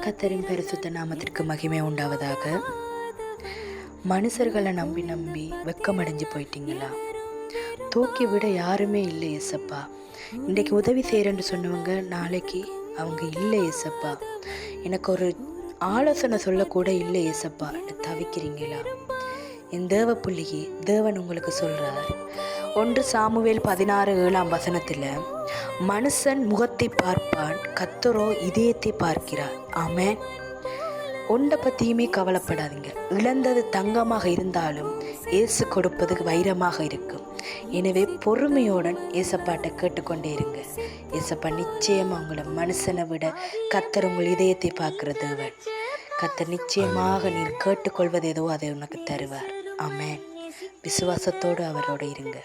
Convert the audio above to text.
கர்த்தரின் பரிசுத்த நாமத்திற்கு மகிமை உண்டாவதாக. மனுஷர்களை நம்பி நம்பி வெக்கமடைஞ்சு போயிட்டீங்களா? தூக்கி விட யாருமே இல்லை ஏசப்பா. இன்றைக்கு உதவி செய்கிறேன்னு சொன்னவங்க நாளைக்கு அவங்க இல்லை ஏசப்பா. எனக்கு ஒரு ஆலோசனை சொல்லக்கூட இல்லை ஏசப்பா. தவிக்கிறீங்களா? என் தேவ புள்ளியே, தேவன் உங்களுக்கு சொல்கிறார். 1 சாமுவேல் 16:7 மனுஷன் முகத்தை பார்ப்பான், கர்த்தரோ இதயத்தை பார்க்கிறார். ஆமென். ஒன்றை பற்றியுமே கவலைப்படாதீங்க. இழந்தது தங்கமாக இருந்தாலும் இயேசு கொடுப்பது வைரமாக இருக்கும். எனவே பொறுமையுடன் ஏசப்பாட்டை கேட்டுக்கொண்டே இருங்க. ஏசப்பா நிச்சயமாக உங்களை மனுஷனை விட கர்த்தர் உங்கள் இதயத்தை பார்க்கிற தேவன். கர்த்தர் நிச்சயமாக நீர் கேட்டுக்கொள்வது எதுவோ அதை உனக்கு தருவார். ஆமென். விசுவாசத்தோடு அவரோடு இருங்க.